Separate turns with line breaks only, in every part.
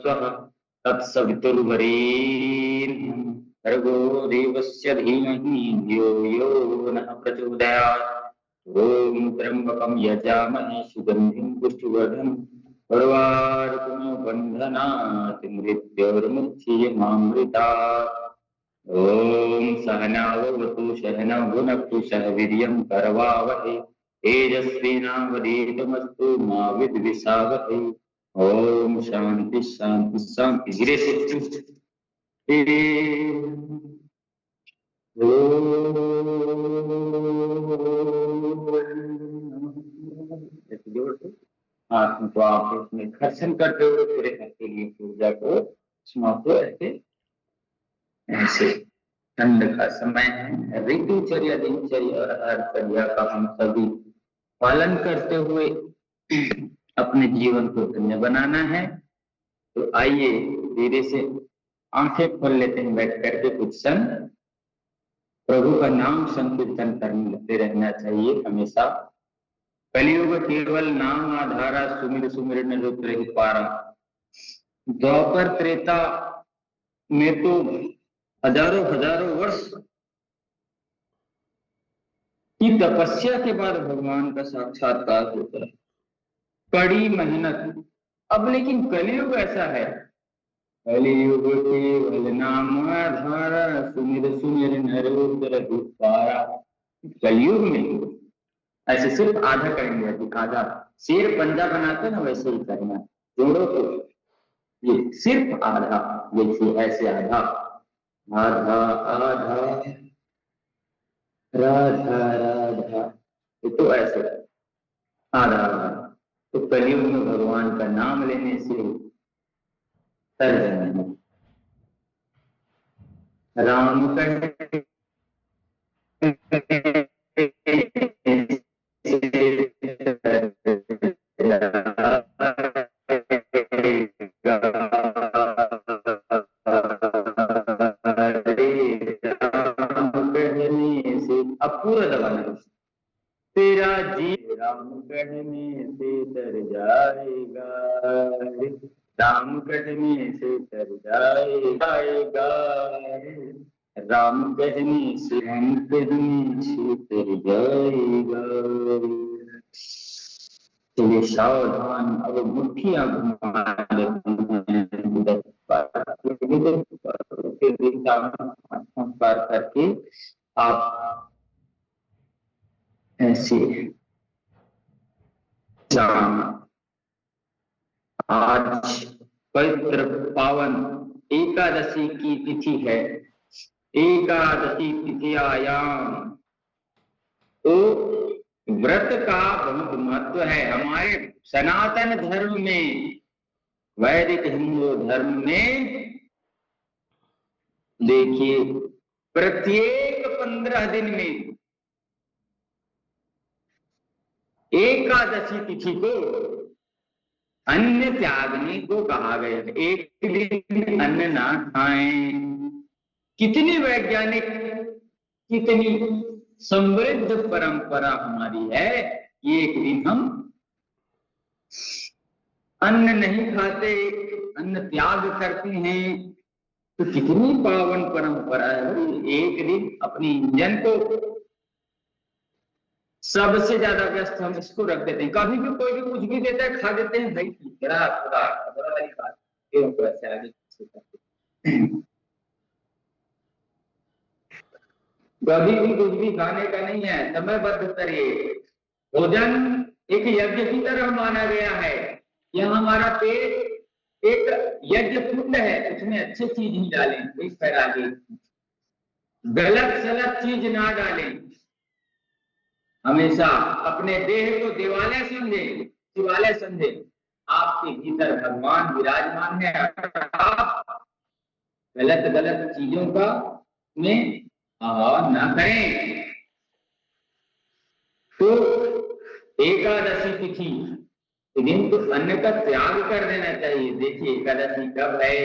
स्वः तत्सवितुर्वरेण्यं भर्गो देवस्य धीमहि धियो यो नः प्रचोदयात्। ओम त्र्यंबकं यजामहे सुगंधिं पुष्टिवर्धनम् उर्वारुकमिव बन्धनात् मृत्योर्मुक्षीयमामृतात्। ओम सहनावतु सहनौ भुनक्तु सह वीर्यं करवावहै तेजस्विनावधीतमस्तु मा विद्विषावहै। ओम शांति शांति शांति। धीरे से हाथ को आप इसमें घर्षण करते हुए पूरे हाथ के लिए ऊर्जा को समाप्त ऐसे ऐसे। ठंड का समय है, ऋतुचर्या दिनचर्या और आहारचर्या का हम सभी पालन करते हुए अपने जीवन को धन्य बनाना है। तो आइए धीरे से आंखें खोल लेते हैं, बैठ करके कुछ क्षण प्रभु का नाम संकीर्तन करते रहना चाहिए हमेशा। कलियुग केवल नाम आधारा सुमिर सुमिर न रुत रही पारा। द्वापर त्रेता में तो हजारों हजारों वर्ष की तपस्या के बाद भगवान का साक्षात्कार होता है, कड़ी मेहनत। अब लेकिन कलियुग ऐसा है, कलियुग केवल नाम आधारा सुमिर सुमिर नर रुद्र पारा। कलियुग में ऐसे सिर्फ आधा करेंगे, आधा शेर पंजा बनाते ना वैसे ही करना, जोड़ो तो ये सिर्फ आधा, जैसे ऐसे आधा आधा आधा राधा राधा, तो ऐसे आधा आधा। तो कलियुग में भगवान का नाम लेने से तर जाना। राम कहे पूरा दबाना, तेरा जी राम कहने से तर जाएगा, राम कहने से तर जाएगा, राम कहने से हम कहने से तर जाएगा। चलिए सावधान, अब मुट्ठियां घुमा पार करके आप ऐसे आज पवित्र पावन एकादशी की तिथि है। एकादशी तिथियायाम तो व्रत का बहुत महत्व है। हमारे सनातन धर्म में, वैदिक हिंदू धर्म में देखिए प्रत्येक 15 दिन में एकादशी तिथि को अन्न त्यागने को कहा गया है। एक दिन अन्न ना खाएं। कितनी वैज्ञानिक, कितनी समृद्ध परंपरा हमारी है कि एक दिन हम अन्न नहीं खाते, अन्न त्याग करते हैं। तो कितनी पावन परंपरा है। एक दिन अपनी इंजन को सबसे ज्यादा व्यस्त हम इसको रख देते हैं। कभी भी कोई भी कुछ भी देता है खा देते हैं, भाई खुदा वाली बात ऐसे आगे कभी भी कुछ भी खाने का नहीं है, समयबद्ध करिए। भोजन एक यज्ञ की तरह माना गया है। यह हमारा पेट एक यज्ञ कुंड है, उसमें अच्छी चीज ही डालें, इस तरह की गलत सलत चीज ना डालें। हमेशा अपने देह को देवालय समझे, शिवालय समझे। आपके भीतर भगवान विराजमान है। आप गलत गलत चीजों का में ना करें। तो एकादशी तिथि दिन तो अन्न का त्याग कर देना चाहिए। देखिए एकादशी कब है,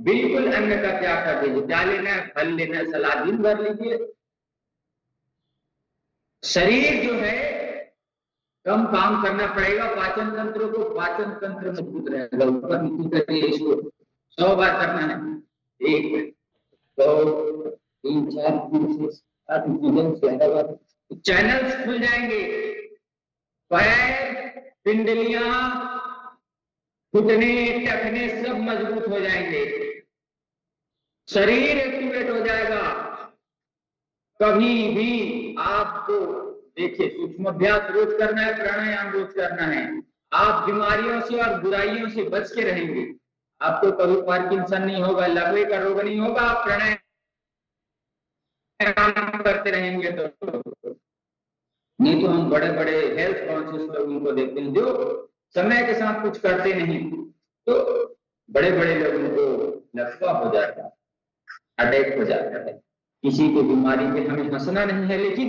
बिल्कुल अन्न का त्याग कर दीजिए। क्या लेना है, फल लेना है, सलाद दिन भर लीजिए। शरीर जो है कम काम करना पड़ेगा, पाचन तंत्र को, पाचन तंत्र मजबूत रहेगा। ऊपर नीचे करिए इसको, 100 बार करना है। 1 2 3 4 5 6 7 बार चैनल्स खुल जाएंगे। पैर, पिंडलियां, घुटने, टखने सब मजबूत हो जाएंगे। शरीर एक्टिवेट हो जाएगा। कभी भी आपको देखिए सूक्ष्माभ्यास रोज करना है, प्राणायाम रोज करना है। आप बीमारियों से और बुराइयों से बच के रहेंगे। आपको कभी पार्किंसन नहीं होगा, लकवे का रोग नहीं होगा। आप प्राणायाम करते रहेंगे तो। नहीं तो हम बड़े बड़े हेल्थ कॉन्शियस लोगों को देखते हैं जो समय के साथ कुछ करते नहीं, तो बड़े बड़े लोगों को लकवा हो जाता है, अटैक हो जाता है। किसी की बीमारी पे हमें हंसना नहीं है, लेकिन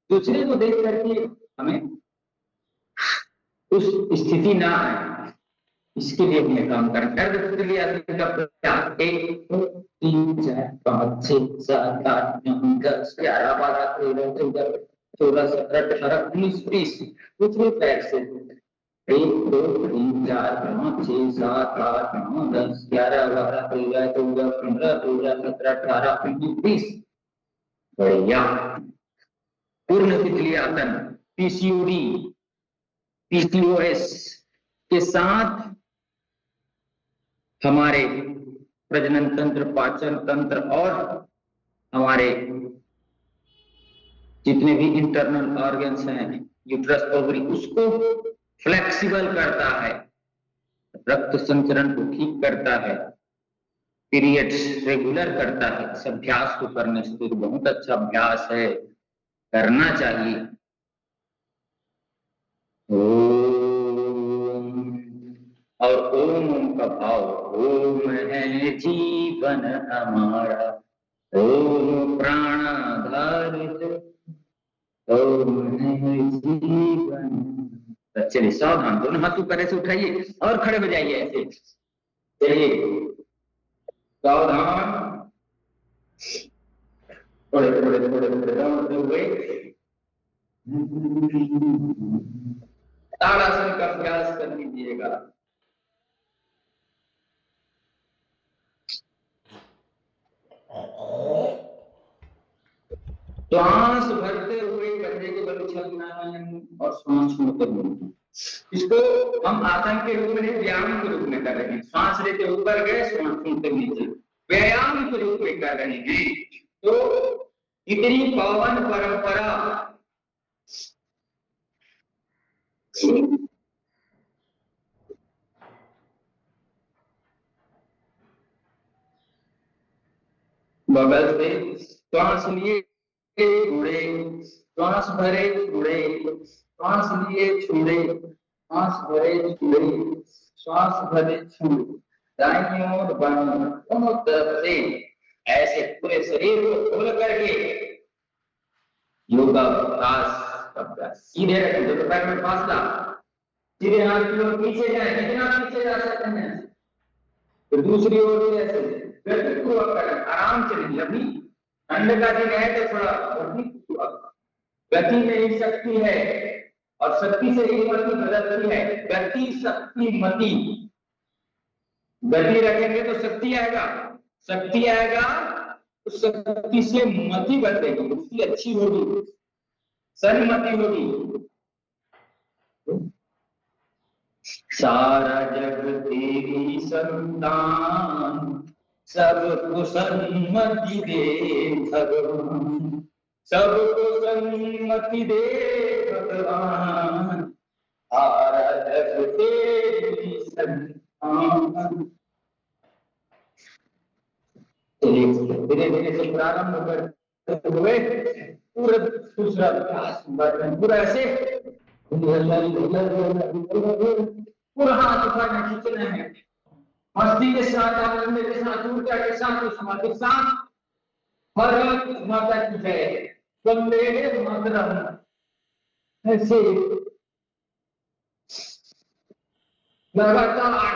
दूसरे को देख करके हमें उस स्थिति ना आए, इसके लिए हमें काम करना। 1 2 3 4 5 6 7 8 9 10 11 12 13 14 16 17 18 19 20 दूसरे पैर से 1 2 3 4 5 6 7 8 9 10 11 12 13 14 15 16 17 18 19 20 बढ़िया। पूर्ण तितली आसन, पीसीओडी, पीसीओएस के साथ हमारे प्रजनन तंत्र, पाचन तंत्र और हमारे जितने भी इंटरनल ऑर्गन्स हैं, यूट्रस, ओवरी, उसको फ्लेक्सिबल करता है, रक्त संचरण को ठीक करता है, पीरियड्स रेगुलर करता है। इस अभ्यास को करने से तो बहुत अच्छा अभ्यास है, करना चाहिए। और ओम का भाव, ओम है जीवन हमारा, ओम प्राणाधारित, ओम है जीवन। चलिए सावधान, दोनों हाथ ऊपर ऐसे उठाइए और खड़े हो जाइए ऐसे। चलिए सावधान, थोड़े थोड़े थोड़े थोड़े दौड़ते हुए ताड़ासन का अभ्यास कर लीजिएगा। श्वास भरते हुए कंधे के बल उछलना और श्वास छोड़ते हुए, इसको हम आसन के रूप में, व्यायाम के रूप में कर रहे हैं। श्वास लेते ऊपर गए, श्वास छोड़ते नीचे, व्यायाम के रूप में कर रहे हैं। तो इतनी पावन परंपरा बगल से श्वास लिए छोड़े, श्वास भरे छोड़े, श्वास लिए छोड़े, श्वास भरे छोड़े, श्वास भरे छोड़े, दाईं ओर बाईं दोनों तरफ से ऐसे पूरे शरीर को खोल करके योगाभ्यास। सीधे रखें, दोनों पैर में फासला, सीधे हाथ की ओर पीछे जाए, कितना पीछे जा सकते हैं। तो दूसरी ओर से ऐसे गतिपूर्वक करें, आराम से नहीं। अभी ठंड का दिन है तो थोड़ा गति में ही शक्ति है, और शक्ति से ही मति बदलती है। गति शक्ति मति, गति रखेंगे तो शक्ति आएगा, शक्ति आएगा तो शक्ति से मति बदलेगी, उसकी अच्छी होगी, सन्मति होगी। सारा जग तेरी संतान, सबको सन्मति दे भगवान, सबको सन्मति दे भगवान, सारा जग तेरी संतान। धीरे धीरे से प्रारंभ करते हुए पूरा दूसरा अभ्यास पूरा ऐसे पूरा हाथ ऊपर में खींचना है, मस्ती के साथ, आनंद के साथ, ऊर्जा के साथ, उष्मा के साथ। भारत माता की जय, वंदे मातरम। ऐसे लगातार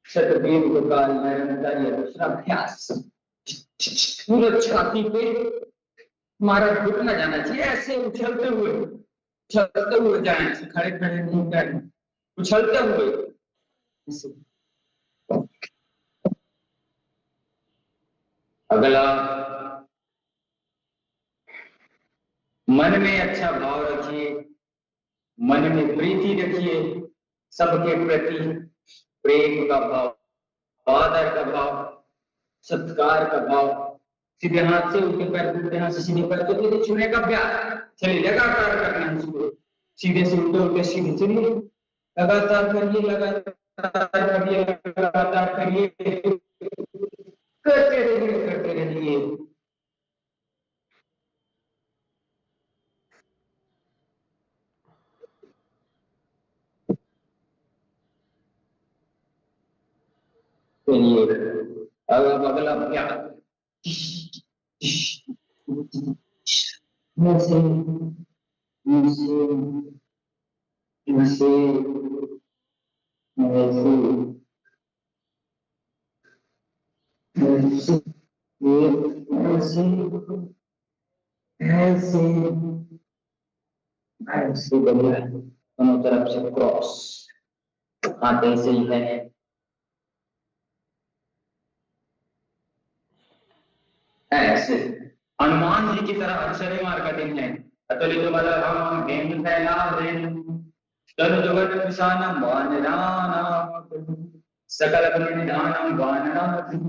शतबीर गोपाल नरेंद्र, ये दूसरा अभ्यास। पूरे छाती पे हमारा घुटना जाना चाहिए, ऐसे उछलते हुए जाए, खड़े खड़े नहीं करना, उछलते हुए अगला, मन में अच्छा भाव रखिए, मन में प्रीति रखिए, सबके प्रति प्रेम का भाव, आदर का भाव, सत्कार का भाव। सीधे हाथ से उल्टे पैर, उल्टे हाथ से सीधे पैर, तो छूने का अभ्यास चलिए लगातार करना है इसको। सीधे से उल्टे, उल्टे सीधे, चलिए लगातार करिए, लगातार करिए, लगातार करिए, करते रहिए, करते रहिए। चलिए अब अगला अभ्यास, ऐसे ऐसे ऐसे ऐसे ऐसे ऐसे बढ़िया, दोनों तरफ से क्रॉस, हाथ ऐसे ही है। ऐसे हनुमान जी की तरह अक्षय मार का दिन है। अतुलित बलधाम हेम फैलावें, तनु जगत विशानम वानराणाम, सकल गुणनिधानम वानराणाम,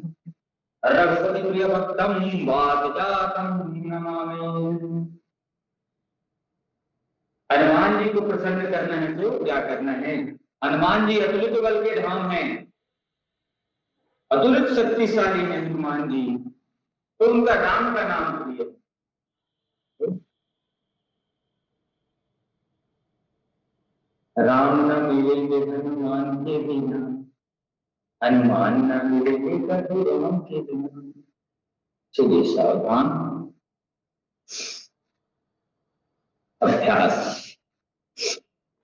रघुपति प्रिय भक्तम वातजातम नमामि। हनुमान जी को प्रसन्न करना है तो क्या करना है? हनुमान जी अतुलित बल के धाम हैं, अतुलित शक्तिशाली है हनुमान जी, तो उनका राम का नाम प्रिय। राम न मिलेंगे हनुमान के बिना, हनुमान न मिलेंगे कभी राम के बिना। चलिए सावधान, अभ्यास।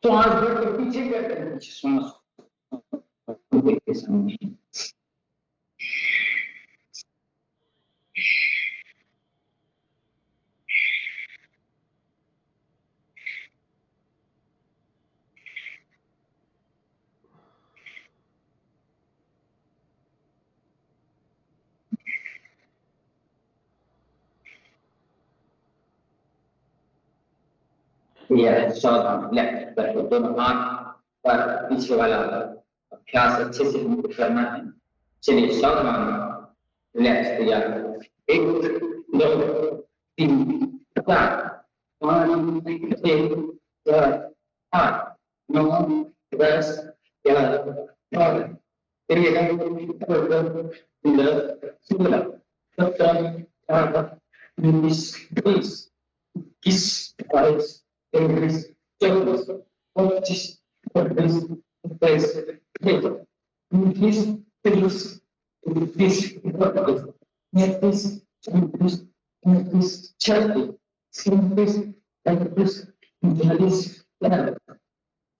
तो आज बढ़ के पीछे करते हैं, श्वास के सामने। यह सावधान, लेफ्ट पर दोनों हाथ पर पीछे वाला अभ्यास अच्छे से हमको करना है। चलिए सावधान, लेफ्ट तैयार, 1 2 3 4 5 6 7 8 9 10 11 12 13 14 15 16 17 18 19 20 21 22 23 24 25 26 27 28 29 30 31 32 33 34 36 37 38 39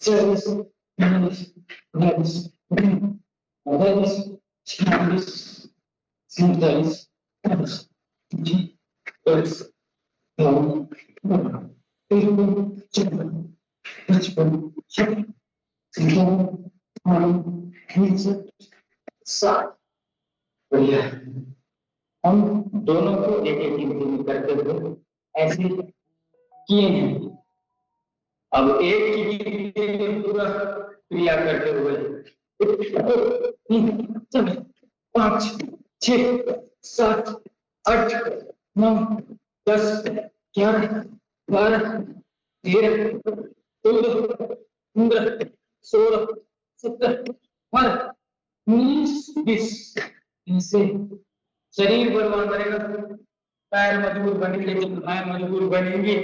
40 41 42 43 46 47 48 49 बढ़िया। हम दोनों को एक एक गिनती करते हुए ऐसे किए हैं। अब एक की गिनती में पूरा क्रिया करते हुए 1 2 3 4 5 6 7 8 9 10 11 12 13 14 15 16 17 18 19 20। इनसे शरीर बलवान बनेगा, पैर मजबूत बनेंगे, भुजाएं मजबूत बनेंगी,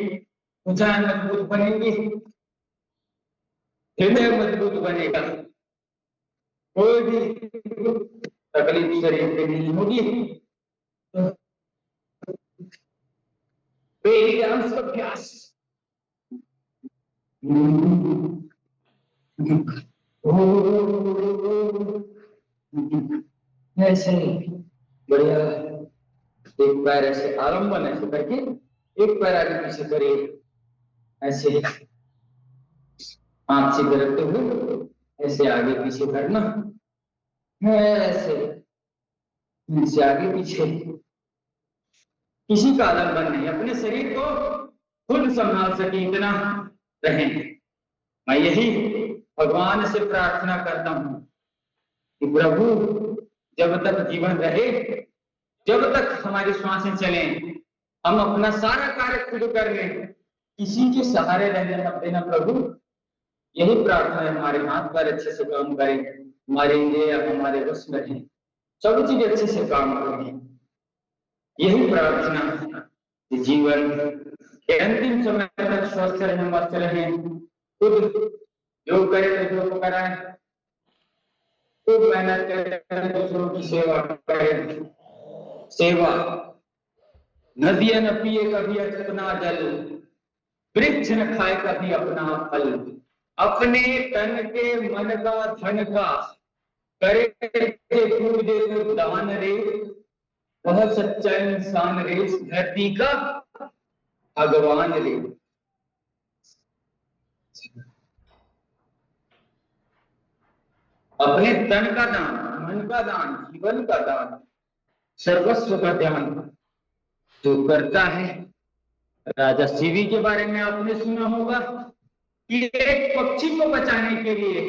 भुजाएं मजबूत बनेंगी, हृदय मजबूत बनेगा, कोई भी तकलीफ शरीर में नहीं होगी। अभ्यास ऐसे बढ़िया, एक पैर ऐसे आलम्बन ऐसे करके एक पैर आगे पीछे करिए, ऐसे हाथ सीधे रखते हुए ऐसे आगे पीछे करना, ऐसे आगे पीछे किसी का आलम्बन नहीं, अपने शरीर को खुद संभाल सके इतना रहें। मैं यही भगवान से प्रार्थना करता हूँ कि प्रभु जब तक जीवन रहे, जब तक हमारी श्वासें चले, हम अपना सारा कार्य खुद कर लें, किसी के सहारे रहने मत देना प्रभु। यही प्रार्थना है, हमारे हाथ पर अच्छे से काम करें, हमारे इंद्रिय हमारे वश में रहें, सब चीज अच्छे से काम करें। यही प्रार्थना है, जीवन के अंतिम समय तक स्वस्थ रहें, मस्त रहें, खुद जो करे तो जो कराए, खूब मेहनत करें, दूसरों की सेवा करें। सेवा नदियां न पिए कभी अपना जल, वृक्ष न खाए कभी अपना फल, अपने तन के मन का धन का करे पूजे तो दान रे, वह सच्चा इंसान रे, धरती का भगवान रे। अपने तन का दान, मन का दान, जीवन का दान, सर्वस्व का ध्यान जो करता है। राजा शिवी के बारे में आपने सुना होगा कि एक पक्षी को बचाने के लिए,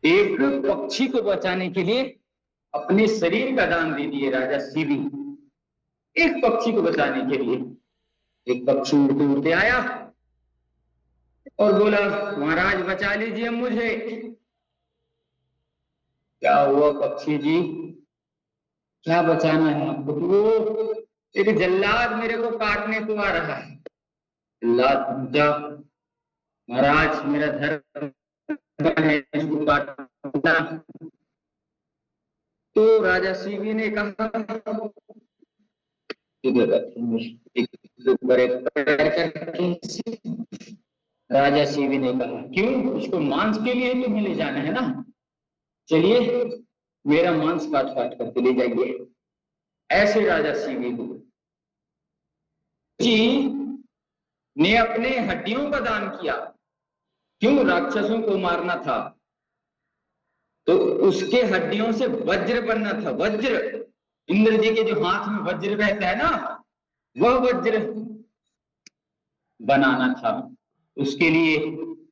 एक पक्षी को बचाने के लिए अपने शरीर का दान दे दिए राजा शिवी। एक पक्षी को बचाने के लिए एक पक्षी उड़ते उड़ते आया और बोला, महाराज बचा लीजिए मुझे। क्या हुआ पक्षी जी, क्या बचाना है आपको? तो वो एक जल्लाद मेरे को काटने को आ रहा है। जल्लाद पूछा, महाराज मेरा धर्म है इसको काटना। तो राजा शिवी ने कहा, राजा शिवी ने कहा, क्यों, उसको मांस के लिए तुम्हें ले जाना है ना, चलिए मेरा मांस काट काट करके ले जाइए। ऐसे राजा शिवी जी ने अपने हड्डियों का दान किया। क्यों, राक्षसों को मारना था तो उसके हड्डियों से वज्र बनना था। वज्र, इंद्र जी के जो हाथ में वज्र रहता है ना, वह वज्र बनाना था। उसके लिए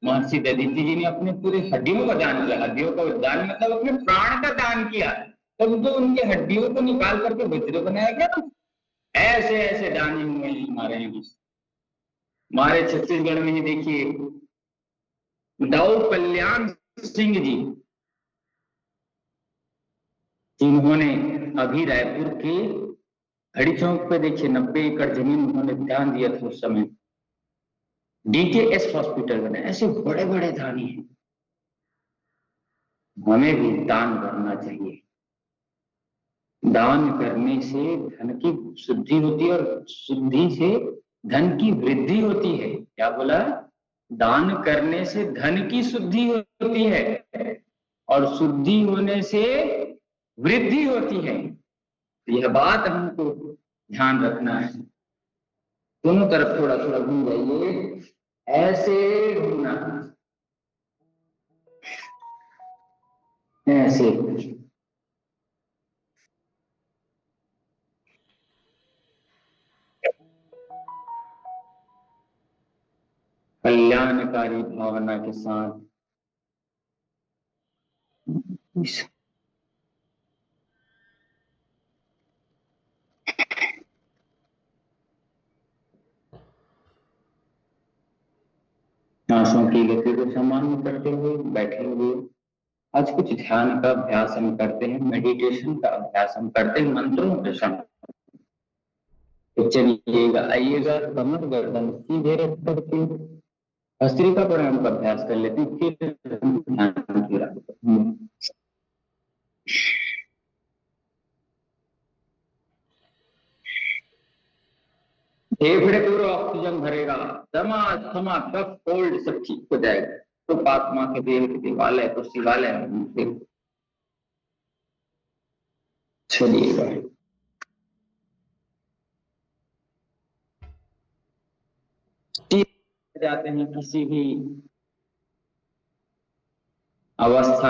महर्षि दधीचि जी ने अपने पूरे हड्डियों का दान किया। हड्डियों का दान मतलब अपने प्राण का दान किया, तब तो उनके हड्डियों को निकाल करके वज्र बनाया गया ना। ऐसे ऐसे दानी हुए हैं हमारे यहाँ। हमारे छत्तीसगढ़ में ही देखिए, दाऊ कल्याण सिंह जी, जिन्होंने अभी रायपुर के हरी चौक पे देखिए 90 एकड़ जमीन उन्होंने दान दिया था उस समय, DKS हॉस्पिटल बने। ऐसे बड़े बड़े दानी हैं, हमें भी दान करना चाहिए। दान करने से धन की शुद्धि होती है और शुद्धि से धन की वृद्धि होती है। क्या बोला? दान करने से धन की शुद्धि होती है और शुद्धि होने से वृद्धि होती है। यह बात हमको ध्यान रखना है। दोनों तरफ थोड़ा थोड़ा घूम जाइए, ऐसे घूमना, ऐसे। कल्याणकारी भावना के साथ सांसों की गति को सामान्य करते हुए बैठे हुए आज कुछ ध्यान का अभ्यास हम करते हैं, मेडिटेशन का अभ्यास हम करते हैं, मंत्रों के साथ। तो चलिएगा, आइएगा, कमर गर्दन सीधे रख करके भस्त्रिका प्राणायाम का अभ्यास कर लेते हैं, फिर ध्यान की राह पर। फेफड़े पूरा ऑक्सीजन भरेगा, दमा थमा कफ कोल्ड सब ठीक हो जाएगा। तो आत्मा के देह के दिवालय तो शिवालय। चलिएगा, जाते हैं किसी भी अवस्था